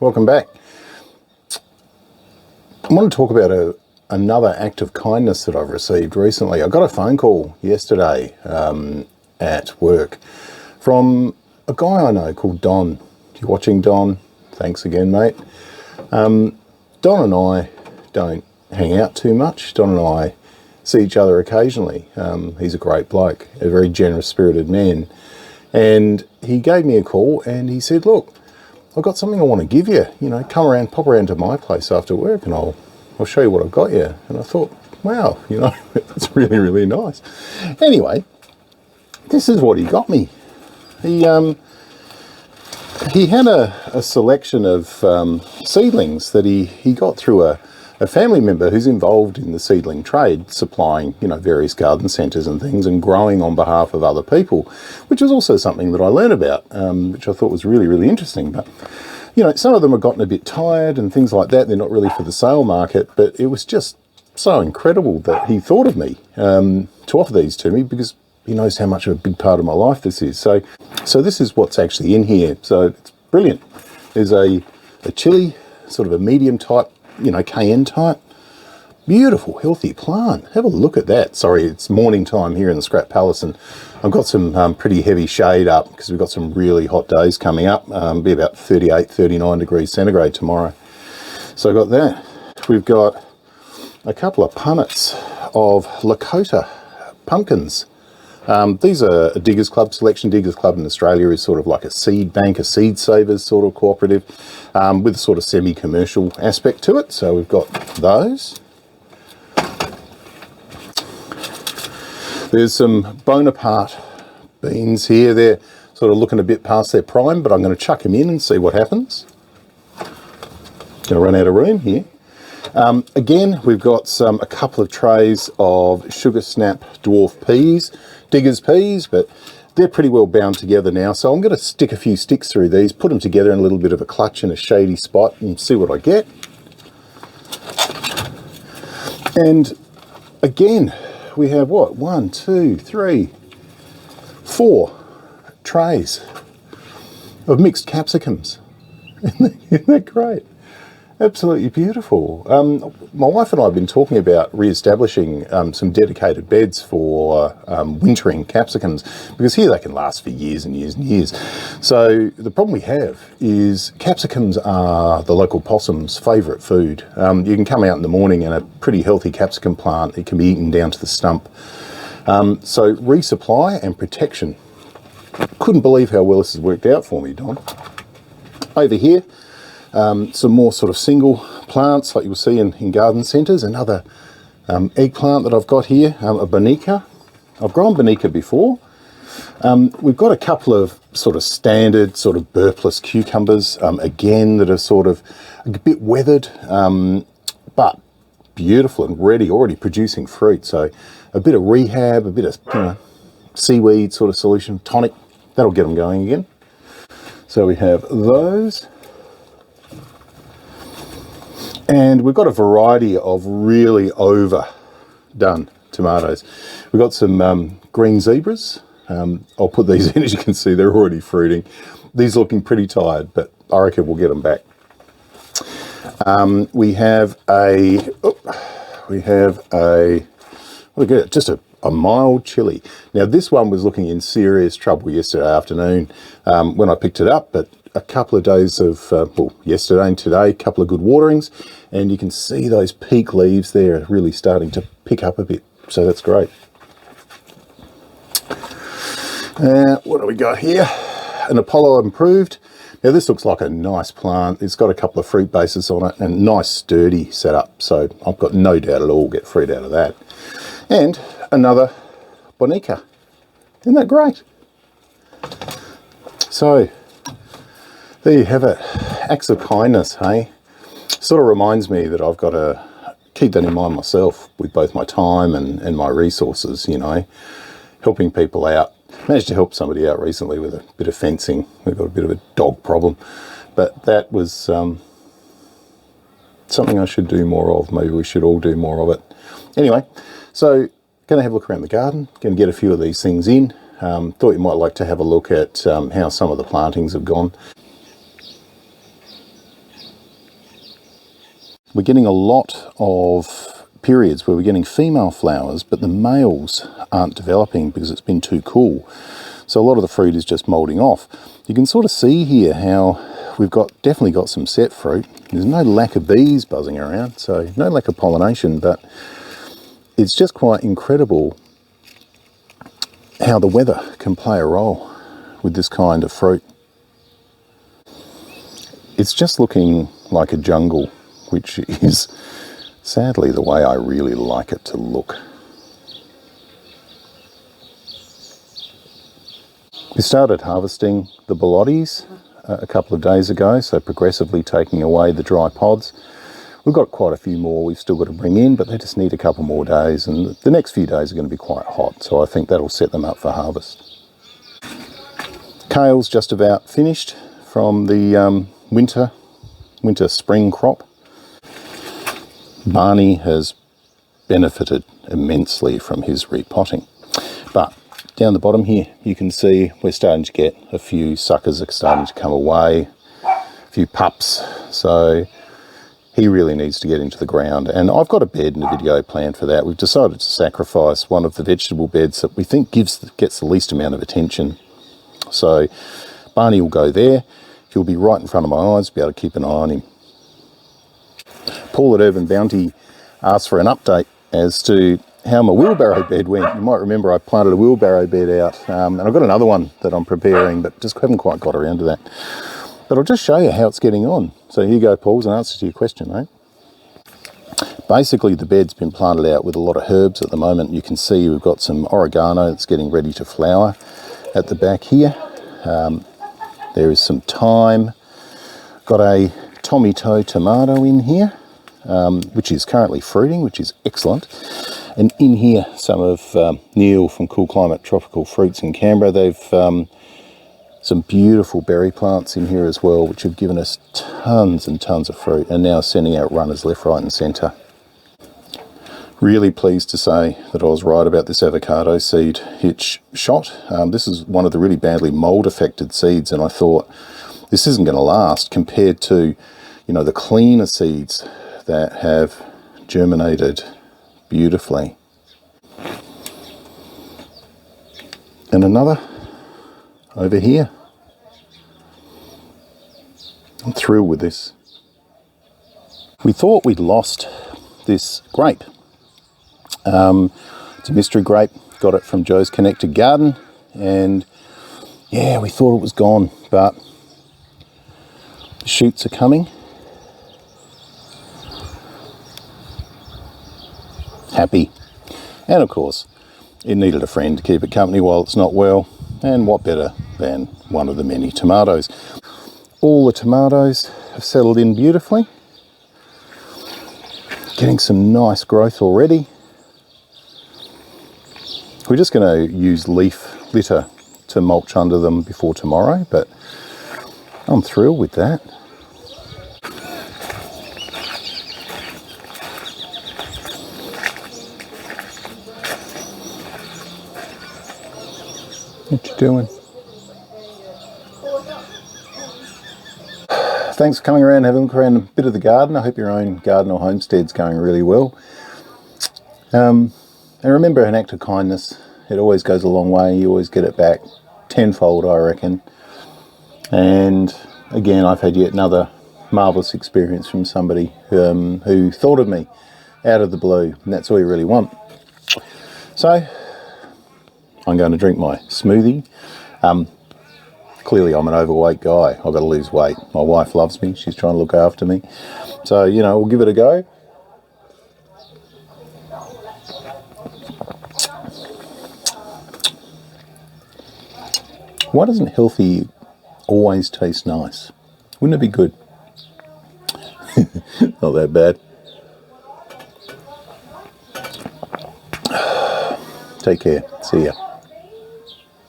welcome back. I want to talk about another act of kindness that I've received recently. I got a phone call yesterday at work from a guy I know called Don. If you're watching, Don, thanks again, mate. Don and I don't hang out too much. Don and I see each other occasionally. He's a great bloke, a very generous spirited man. And he gave me a call and he said, look, I've got something I want to give you. You know, come around, pop around to my place after work and I'll show you what I've got you. And I thought, wow, you know, that's really, really nice. Anyway, this is what he got me. He had a selection of seedlings that he got through a family member who's involved in the seedling trade, supplying, you know, various garden centres and things and growing on behalf of other people, which is also something that I learned about, which I thought was really, really interesting. But, you know, some of them have gotten a bit tired and things like that. They're not really for the sale market, but it was just so incredible that he thought of me to offer these to me because he knows how much of a big part of my life this is. So this is what's actually in here. So it's brilliant. There's a chili, sort of a medium type, you know, cayenne type. Beautiful, healthy plant. Have a look at that. Sorry, it's morning time here in the Scrap Palace and I've got some pretty heavy shade up because we've got some really hot days coming up. Be about 38, 39 degrees centigrade tomorrow. So I've got that. We've got a couple of punnets of Lakota pumpkins. These are a Diggers Club. Selection Diggers Club in Australia is sort of like a seed bank, a seed savers sort of cooperative with a sort of semi-commercial aspect to it. So we've got those. There's some Bonaparte beans here. They're sort of looking a bit past their prime, but I'm going to chuck them in and see what happens. Going to run out of room here. Again, we've got a couple of trays of Sugar Snap dwarf peas, Diggers peas, but they're pretty well bound together now. So I'm going to stick a few sticks through these, put them together in a little bit of a clutch in a shady spot and see what I get. And again, we have what? 1, 2, 3, 4 trays of mixed capsicums. Isn't that great? Absolutely beautiful. My wife and I have been talking about re-establishing some dedicated beds for wintering capsicums because here they can last for years and years and years. So the problem we have is capsicums are the local possum's favourite food. You can come out in the morning and a pretty healthy capsicum plant, it can be eaten down to the stump. So resupply and protection. Couldn't believe how well this has worked out for me, Don. Over here, some more sort of single plants like you'll see in garden centres. Another eggplant that I've got here, a Bonica. I've grown Bonica before. We've got a couple of sort of standard sort of burpless cucumbers, again, that are sort of a bit weathered, but beautiful and ready, already producing fruit. So a bit of rehab, a bit of, you know, seaweed sort of solution, tonic, that'll get them going again. So we have those. And we've got a variety of really overdone tomatoes. We've got some green zebras. I'll put these in, as you can see, they're already fruiting. These are looking pretty tired, but I reckon we'll get them back. We have just a mild chili. Now this one was looking in serious trouble yesterday afternoon when I picked it up, but a couple of days of, well, yesterday and today, a couple of good waterings, and you can see those peak leaves there really starting to pick up a bit, so that's great. What do we got here? An Apollo Improved. Now this looks like a nice plant. It's got a couple of fruit bases on it and nice sturdy setup, so I've got no doubt at all get fruit out of that. And another Bonica. Isn't that great? So there you have it. Acts of kindness, hey? Sort of reminds me that I've got to keep that in mind myself with both my time and my resources, you know, helping people out. Managed to help somebody out recently with a bit of fencing. We've got a bit of a dog problem, but that was something I should do more of. Maybe we should all do more of it. Anyway, so going to have a look around the garden, going to get a few of these things in. Thought you might like to have a look at how some of the plantings have gone. we're getting a lot of periods where we're getting female flowers, but the males aren't developing because it's been too cool. So a lot of the fruit is just moulding off. You can sort of see here how we've definitely got some set fruit. There's no lack of bees buzzing around, so no lack of pollination, but it's just quite incredible how the weather can play a role with this kind of fruit. It's just looking like a jungle, which is sadly the way I really like it to look. We started harvesting the borlottis a couple of days ago, so progressively taking away the dry pods. We've got quite a few more we've still got to bring in, but they just need a couple more days, and the next few days are going to be quite hot, so I think that'll set them up for harvest. Kale's just about finished from the winter spring crop. Barney has benefited immensely from his repotting, but down the bottom here you can see we're starting to get a few suckers are starting to come away, a few pups, so he really needs to get into the ground, and I've got a bed and a video planned for that. We've decided to sacrifice one of the vegetable beds that we think gets the least amount of attention. So Barney will go there. He'll be right in front of my eyes, be able to keep an eye on him. Paul at Urban Bounty asked for an update as to how my wheelbarrow bed went. You might remember I planted a wheelbarrow bed out, and I've got another one that I'm preparing, but just haven't quite got around to that. But I'll just show you how it's getting on. So here you go, Paul, as an answer to your question, mate. Basically, the bed's been planted out with a lot of herbs at the moment. You can see we've got some oregano that's getting ready to flower at the back here. There is some thyme. Got a tomato tomato in here, which is currently fruiting, which is excellent. And in here, some of Neil from Cool Climate Tropical Fruits in Canberra. They've some beautiful berry plants in here as well, which have given us tons and tons of fruit, and now sending out runners left, right and centre. Really pleased to say that I was right about this avocado seed hitch shot. This is one of the really badly mould affected seeds, and I thought this isn't going to last compared to, you know, the cleaner seeds that have germinated beautifully. And another over here. I'm thrilled with this. We thought we'd lost this grape. It's a mystery grape. Got it from Joe's Connected Garden, and yeah, we thought it was gone, but the shoots are coming. Happy. And of course, it needed a friend to keep it company while it's not well, and what better than one of the many tomatoes. All the tomatoes have settled in beautifully. Getting some nice growth already. We're just going to use leaf litter to mulch under them before tomorrow, but I'm thrilled with that. What you doing? Thanks for coming around, having a look around a bit of the garden. I hope your own garden or homestead's going really well. And remember, an act of kindness, it always goes a long way. You always get it back tenfold, I reckon. And again, I've had yet another marvellous experience from somebody who thought of me out of the blue, and that's all you really want. So I'm going to drink my smoothie. Clearly I'm an overweight guy. I've got to lose weight. My wife loves me. She's trying to look after me. So, you know, we'll give it a go. Why doesn't healthy always taste nice? Wouldn't it be good? Not that bad. Take care. See ya.